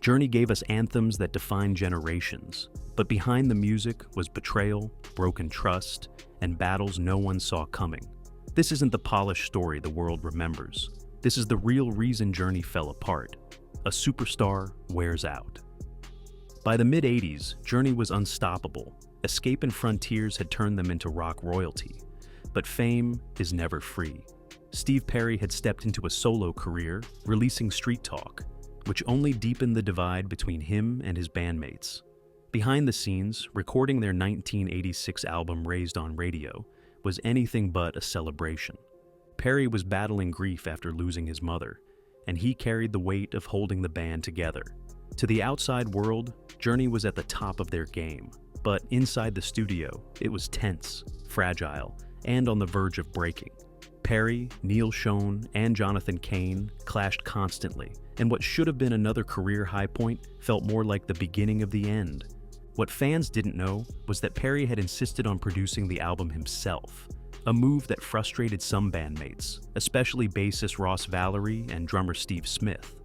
Journey gave us anthems that defined generations, but behind the music was betrayal, broken trust, and battles no one saw coming. This isn't the polished story the world remembers. This is the real reason Journey fell apart. A superstar wears out. By the mid-80s, Journey was unstoppable. Escape and Frontiers had turned them into rock royalty. But fame is never free. Steve Perry had stepped into a solo career, releasing Street Talk, which only deepened the divide between him and his bandmates. Behind the scenes, recording their 1986 album Raised on Radio was anything but a celebration. Perry was battling grief after losing his mother, and he carried the weight of holding the band together. To the outside world, Journey was at the top of their game, but inside the studio, it was tense, fragile, and on the verge of breaking. Perry, Neal Schon, and Jonathan Cain clashed constantly, and what should have been another career high point felt more like the beginning of the end. What fans didn't know was that Perry had insisted on producing the album himself, a move that frustrated some bandmates, especially bassist Ross Valory and drummer Steve Smith.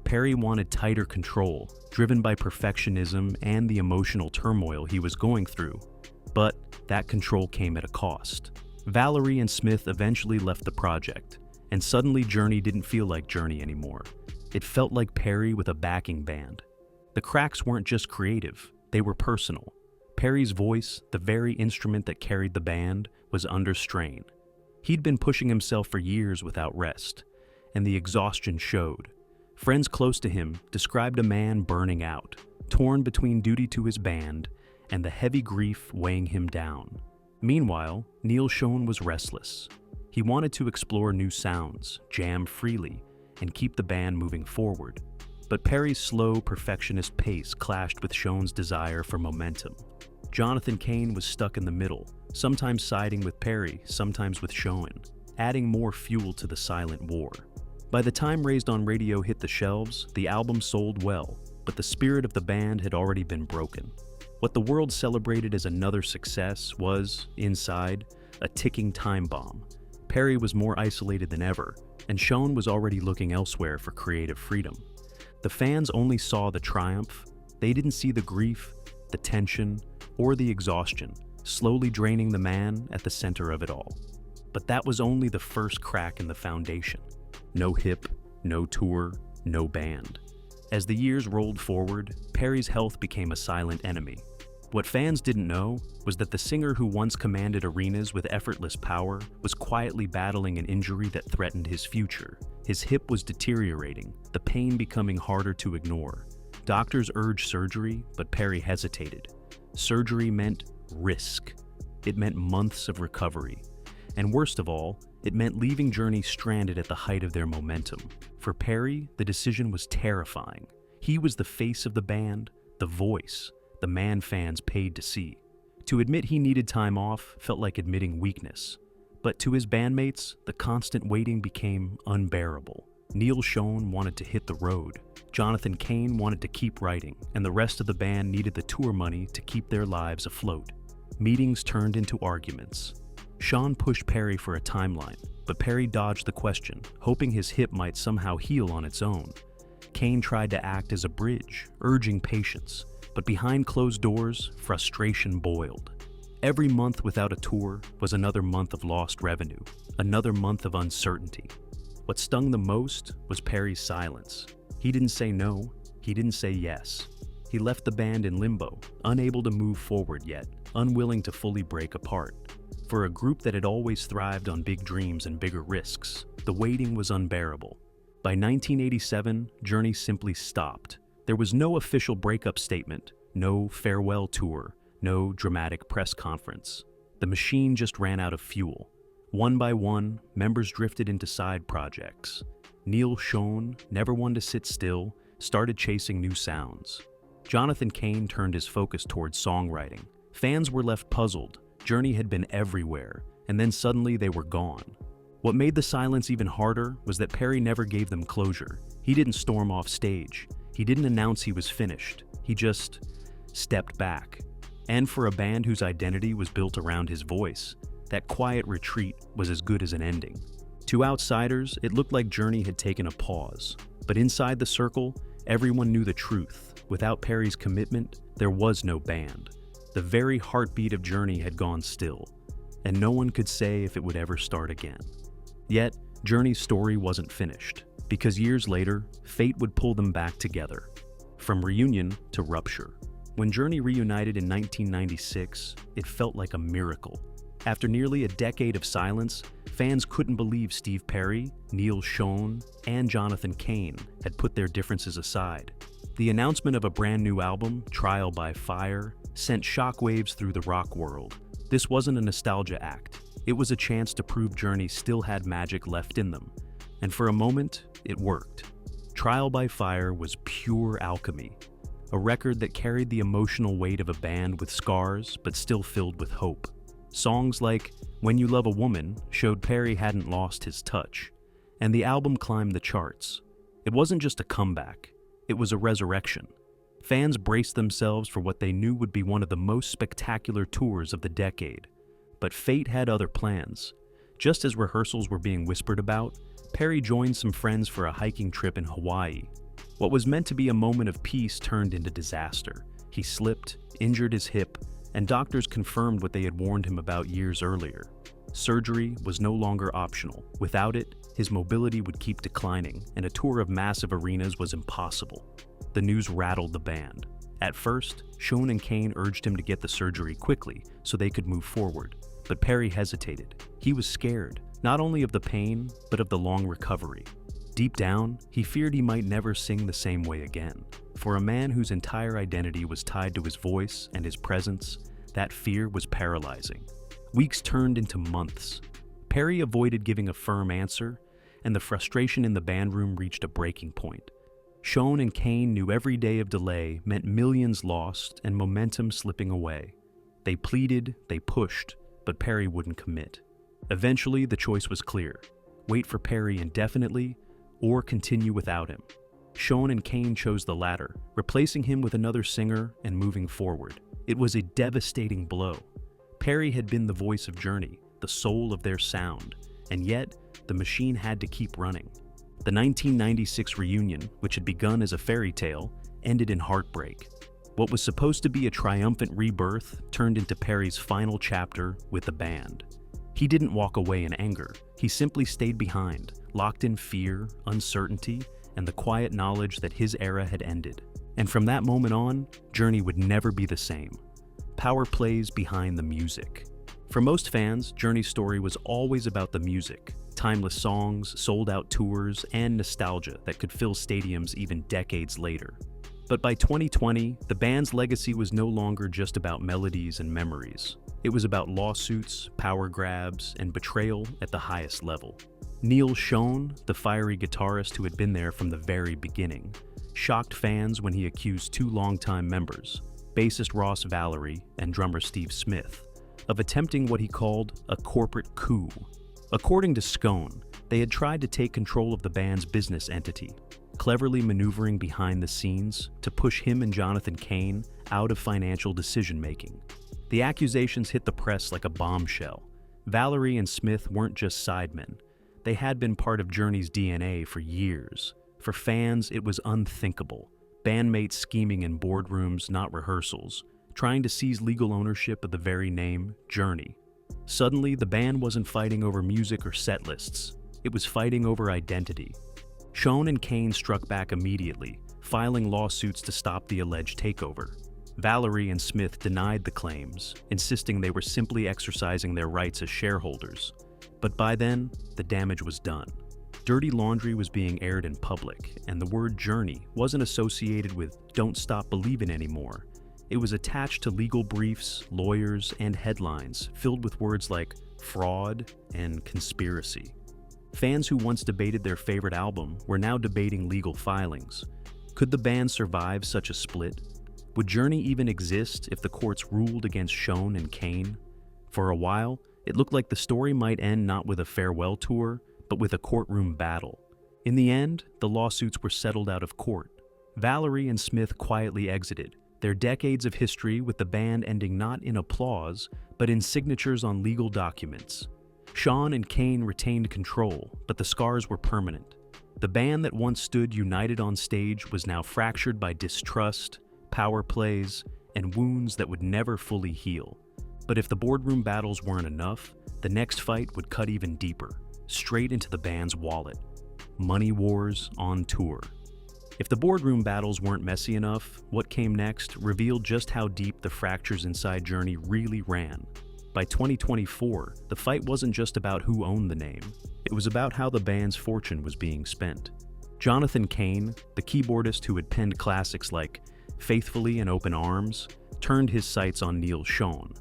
Perry wanted tighter control, driven by perfectionism and the emotional turmoil he was going through, but that control came at a cost. Valory and Smith eventually left the project, and suddenly Journey didn't feel like Journey anymore. It felt like Perry with a backing band. The cracks weren't just creative, they were personal. Perry's voice, the very instrument that carried the band, was under strain. He'd been pushing himself for years without rest, and the exhaustion showed. Friends close to him described a man burning out, torn between duty to his band and the heavy grief weighing him down. Meanwhile, Neal Schon was restless. He wanted to explore new sounds, jam freely, and keep the band moving forward. But Perry's slow, perfectionist pace clashed with Schon's desire for momentum. Jonathan Cain was stuck in the middle, sometimes siding with Perry, sometimes with Schon, adding more fuel to the silent war. By the time Raised on Radio hit the shelves, the album sold well, but the spirit of the band had already been broken. What the world celebrated as another success was, inside, a ticking time bomb. Perry was more isolated than ever, and Schon was already looking elsewhere for creative freedom. The fans only saw the triumph. They didn't see the grief, the tension, or the exhaustion, slowly draining the man at the center of it all. But that was only the first crack in the foundation. No hip, no tour, no band. As the years rolled forward, Perry's health became a silent enemy. What fans didn't know was that the singer who once commanded arenas with effortless power was quietly battling an injury that threatened his future. His hip was deteriorating, the pain becoming harder to ignore. Doctors urged surgery, but Perry hesitated. Surgery meant risk. It meant months of recovery. And worst of all, it meant leaving Journey stranded at the height of their momentum. For Perry, the decision was terrifying. He was the face of the band, the voice, the man fans paid to see. To admit he needed time off felt like admitting weakness. But to his bandmates, the constant waiting became unbearable. Neal Schon wanted to hit the road. Jonathan Cain wanted to keep writing, and the rest of the band needed the tour money to keep their lives afloat. Meetings turned into arguments. Schon pushed Perry for a timeline, but Perry dodged the question, hoping his hip might somehow heal on its own. Cain tried to act as a bridge, urging patience, but behind closed doors, frustration boiled. Every month without a tour was another month of lost revenue, another month of uncertainty. What stung the most was Perry's silence. He didn't say no, he didn't say yes. He left the band in limbo, unable to move forward yet, unwilling to fully break apart. For a group that had always thrived on big dreams and bigger risks, the waiting was unbearable. By 1987, Journey simply stopped. There was no official breakup statement, no farewell tour, no dramatic press conference. The machine just ran out of fuel. One by one, members drifted into side projects. Neal Schon, never one to sit still, started chasing new sounds. Jonathan Cain turned his focus towards songwriting. Fans were left puzzled. Journey had been everywhere, and then suddenly they were gone. What made the silence even harder was that Perry never gave them closure. He didn't storm off stage. He didn't announce he was finished. He just stepped back. And for a band whose identity was built around his voice, that quiet retreat was as good as an ending. To outsiders, it looked like Journey had taken a pause. But inside the circle, Everyone knew the truth. Without Perry's commitment, there was no band. The very heartbeat of Journey had gone still, and no one could say if it would ever start again. Yet, Journey's story wasn't finished, because years later, fate would pull them back together. From reunion to rupture. When Journey reunited in 1996, it felt like a miracle. After nearly a decade of silence, fans couldn't believe Steve Perry, Neal Schon, and Jonathan Cain had put their differences aside. The announcement of a brand new album, Trial by Fire, sent shockwaves through the rock world. This wasn't a nostalgia act. It was a chance to prove Journey still had magic left in them. And for a moment, it worked. Trial by Fire was pure alchemy. A record that carried the emotional weight of a band with scars, but still filled with hope. Songs like When You Love a Woman showed Perry hadn't lost his touch, and the album climbed the charts. It wasn't just a comeback, it was a resurrection. Fans braced themselves for what they knew would be one of the most spectacular tours of the decade. But fate had other plans. Just as rehearsals were being whispered about, Perry joined some friends for a hiking trip in Hawaii. What was meant to be a moment of peace turned into disaster. He slipped, injured his hip, and doctors confirmed what they had warned him about years earlier. Surgery was no longer optional. Without it, his mobility would keep declining, and a tour of massive arenas was impossible. The news rattled the band. At first, Schon and Cain urged him to get the surgery quickly so they could move forward, but Perry hesitated. He was scared, not only of the pain, but of the long recovery. Deep down, he feared he might never sing the same way again. For a man whose entire identity was tied to his voice and his presence, that fear was paralyzing. Weeks turned into months. Perry avoided giving a firm answer, and the frustration in the band room reached a breaking point. Schon and Cain knew every day of delay meant millions lost and momentum slipping away. They pleaded, they pushed, but Perry wouldn't commit. Eventually, the choice was clear. Wait for Perry indefinitely, or continue without him. Schon and Cain chose the latter, replacing him with another singer and moving forward. It was a devastating blow. Perry had been the voice of Journey, the soul of their sound, and yet the machine had to keep running. The 1996 reunion, which had begun as a fairy tale, ended in heartbreak. What was supposed to be a triumphant rebirth turned into Perry's final chapter with the band. He didn't walk away in anger. He simply stayed behind, locked in fear, uncertainty, and the quiet knowledge that his era had ended. And from that moment on, Journey would never be the same. Power plays behind the music. For most fans, Journey's story was always about the music. Timeless songs, sold-out tours, and nostalgia that could fill stadiums even decades later. But by 2020, the band's legacy was no longer just about melodies and memories. It was about lawsuits, power grabs, and betrayal at the highest level. Neal Schon, the fiery guitarist who had been there from the very beginning, shocked fans when he accused two longtime members, bassist Ross Valory and drummer Steve Smith, of attempting what he called a corporate coup. According to Schon, they had tried to take control of the band's business entity, cleverly maneuvering behind the scenes to push him and Jonathan Cain out of financial decision-making. The accusations hit the press like a bombshell. Valory and Smith weren't just sidemen. They had been part of Journey's DNA for years. For fans, it was unthinkable. Bandmates scheming in boardrooms, not rehearsals, trying to seize legal ownership of the very name, Journey. Suddenly, the band wasn't fighting over music or set lists. It was fighting over identity. Schon and Cain struck back immediately, filing lawsuits to stop the alleged takeover. Valory and Smith denied the claims, insisting they were simply exercising their rights as shareholders. But by then, the damage was done. Dirty laundry was being aired in public, and the word Journey wasn't associated with "Don't Stop Believin' anymore. It was attached to legal briefs, lawyers, and headlines filled with words like fraud and conspiracy. Fans who once debated their favorite album were now debating legal filings. Could the band survive such a split? Would Journey even exist if the courts ruled against Schon and Cain? For a while, it looked like the story might end not with a farewell tour, but with a courtroom battle. In the end, the lawsuits were settled out of court. Valory and Smith quietly exited, their decades of history with the band ending not in applause, but in signatures on legal documents. Schon and Cain retained control, but the scars were permanent. The band that once stood united on stage was now fractured by distrust, power plays, and wounds that would never fully heal. But if the boardroom battles weren't enough, the next fight would cut even deeper, straight into the band's wallet. Money wars on tour. If the boardroom battles weren't messy enough, what came next revealed just how deep the fractures inside Journey really ran. By 2024, the fight wasn't just about who owned the name. It was about how the band's fortune was being spent. Jonathan Cain, the keyboardist who had penned classics like Faithfully and Open Arms, turned his sights on Neal Schon.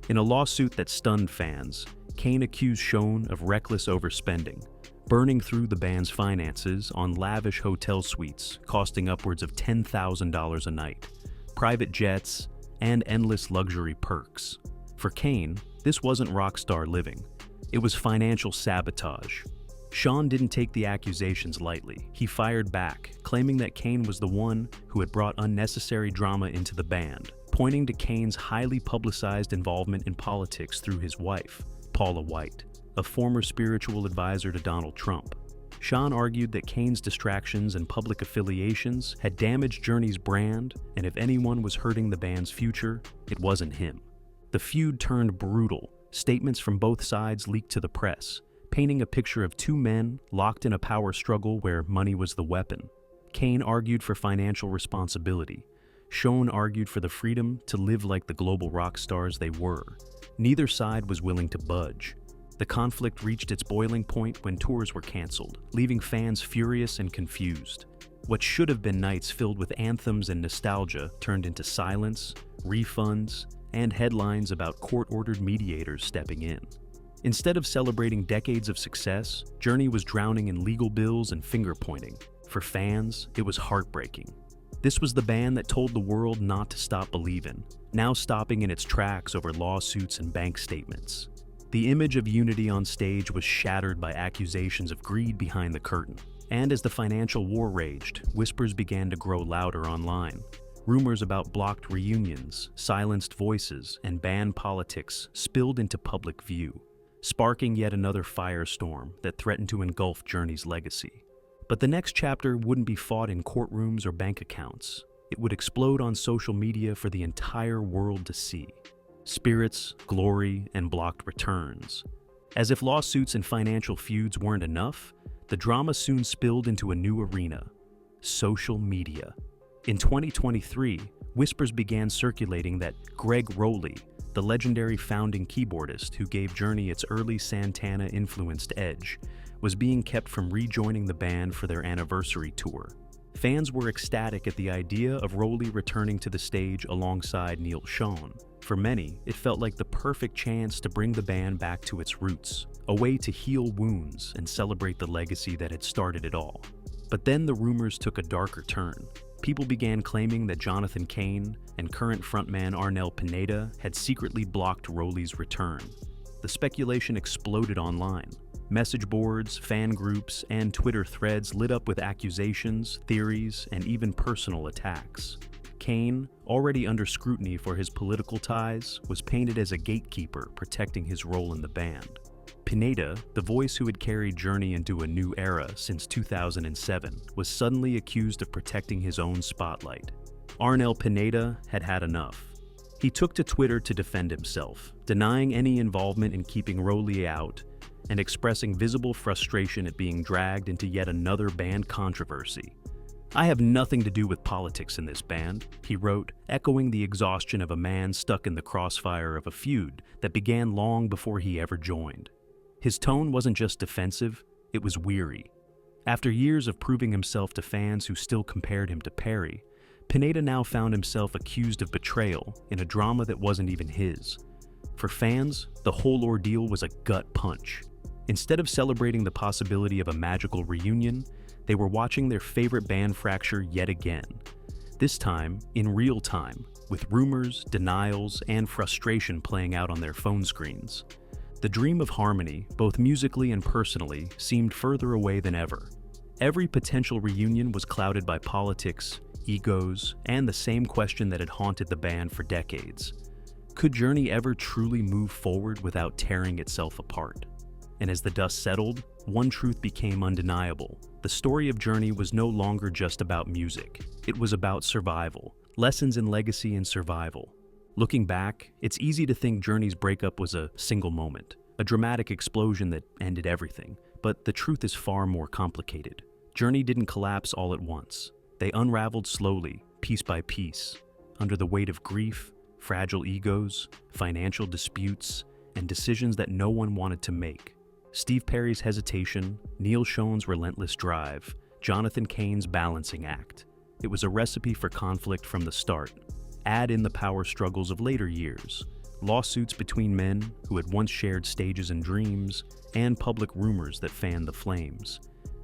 In a lawsuit that stunned fans, Cain accused Schon of reckless overspending, burning through the band's finances on lavish hotel suites costing upwards of $10,000 a night, private jets, and endless luxury perks. For Cain, this wasn't rock star living. It was financial sabotage. Schon didn't take the accusations lightly. He fired back, claiming that Cain was the one who had brought unnecessary drama into the band, pointing to Cain's highly publicized involvement in politics through his wife, Paula White, a former spiritual advisor to Donald Trump. Schon argued that Cain's distractions and public affiliations had damaged Journey's brand, and if anyone was hurting the band's future, it wasn't him. The feud turned brutal. Statements from both sides leaked to the press, painting a picture of two men locked in a power struggle where money was the weapon. Cain argued for financial responsibility. Schon argued for the freedom to live like the global rock stars they were. Neither side was willing to budge. The conflict reached its boiling point when tours were canceled, leaving fans furious and confused. What should have been nights filled with anthems and nostalgia turned into silence, refunds, and headlines about court-ordered mediators stepping in. Instead of celebrating decades of success, Journey was drowning in legal bills and finger-pointing. For fans, it was heartbreaking. This was the band that told the world not to stop believing, now stopping in its tracks over lawsuits and bank statements. The image of unity on stage was shattered by accusations of greed behind the curtain. And as the financial war raged, whispers began to grow louder online. Rumors about blocked reunions, silenced voices, and band politics spilled into public view, sparking yet another firestorm that threatened to engulf Journey's legacy. But the next chapter wouldn't be fought in courtrooms or bank accounts. It would explode on social media for the entire world to see. Spirits, glory, and blocked returns. As if lawsuits and financial feuds weren't enough, the drama soon spilled into a new arena: social media. In 2023, whispers began circulating that Greg Rowley, the legendary founding keyboardist who gave Journey its early Santana-influenced edge, was being kept from rejoining the band for their anniversary tour. Fans were ecstatic at the idea of Rowley returning to the stage alongside Neal Schon. For many, it felt like the perfect chance to bring the band back to its roots, a way to heal wounds and celebrate the legacy that had started it all. But then the rumors took a darker turn. People began claiming that Jonathan Cain and current frontman Arnel Pineda had secretly blocked Rowley's return. The speculation exploded online. Message boards, fan groups, and Twitter threads lit up with accusations, theories, and even personal attacks. Cain, already under scrutiny for his political ties, was painted as a gatekeeper protecting his role in the band. Pineda, the voice who had carried Journey into a new era since 2007, was suddenly accused of protecting his own spotlight. Arnel Pineda had had enough. He took to Twitter to defend himself, denying any involvement in keeping Rowley out and expressing visible frustration at being dragged into yet another band controversy. "I have nothing to do with politics in this band," he wrote, echoing the exhaustion of a man stuck in the crossfire of a feud that began long before he ever joined. His tone wasn't just defensive, it was weary. After years of proving himself to fans who still compared him to Perry, Pineda now found himself accused of betrayal in a drama that wasn't even his. For fans, the whole ordeal was a gut punch. Instead of celebrating the possibility of a magical reunion, they were watching their favorite band fracture yet again. This time, in real time, with rumors, denials, and frustration playing out on their phone screens. The dream of harmony, both musically and personally, seemed further away than ever. Every potential reunion was clouded by politics, egos, and the same question that had haunted the band for decades. Could Journey ever truly move forward without tearing itself apart? And as the dust settled, one truth became undeniable. The The story of Journey was no longer just about music. It was about survival, lessons in legacy and survival. Looking back, it's easy to think Journey's breakup was a single moment, a dramatic explosion that ended everything. But the truth is far more complicated. Journey didn't collapse all at once. They unraveled slowly, piece by piece, under the weight of grief, fragile egos, financial disputes, and decisions that no one wanted to make. Steve Perry's hesitation, Neal Schon's relentless drive, Jonathan Cain's balancing act. It was a recipe for conflict from the start. Add in the power struggles of later years, lawsuits between men who had once shared stages and dreams, and public rumors that fanned the flames,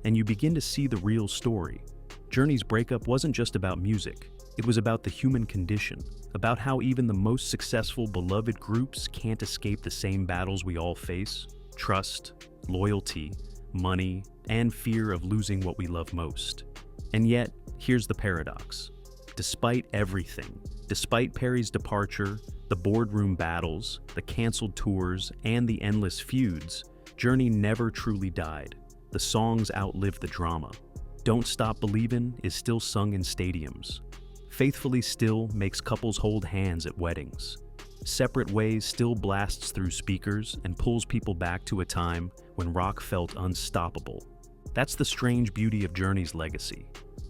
and you begin to see the real story. Journey's breakup wasn't just about music. It was about the human condition, about how even the most successful, beloved groups can't escape the same battles we all face: trust, loyalty, money, and fear of losing what we love most. And yet, here's the paradox. Despite everything, despite Perry's departure, the boardroom battles, the canceled tours, and the endless feuds, Journey never truly died. The songs outlived the drama. Don't Stop Believin' is still sung in stadiums. Faithfully Still makes couples hold hands at weddings. Separate Ways still blasts through speakers and pulls people back to a time when rock felt unstoppable. That's the strange beauty of Journey's legacy.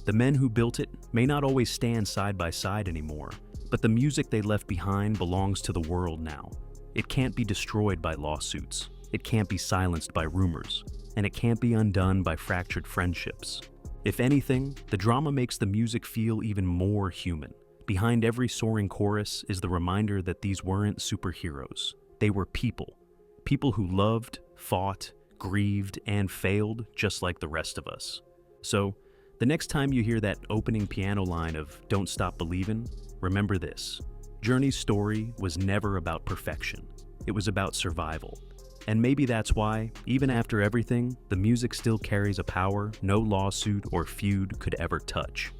The men who built it may not always stand side by side anymore, but the music they left behind belongs to the world now. It can't be destroyed by lawsuits. It can't be silenced by rumors. And it can't be undone by fractured friendships. If anything, the drama makes the music feel even more human. Behind every soaring chorus is the reminder that these weren't superheroes. They were people. People who loved, fought, grieved, and failed just like the rest of us. So, the next time you hear that opening piano line of Don't Stop Believin', remember this. Journey's story was never about perfection. It was about survival. And maybe that's why, even after everything, the music still carries a power no lawsuit or feud could ever touch.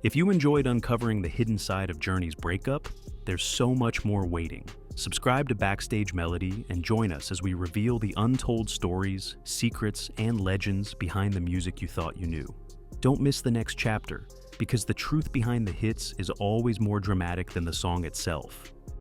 If you enjoyed uncovering the hidden side of Journey's breakup, there's so much more waiting. Subscribe to Backstage Melody and join us as we reveal the untold stories, secrets, and legends behind the music you thought you knew. Don't miss the next chapter, because the truth behind the hits is always more dramatic than the song itself.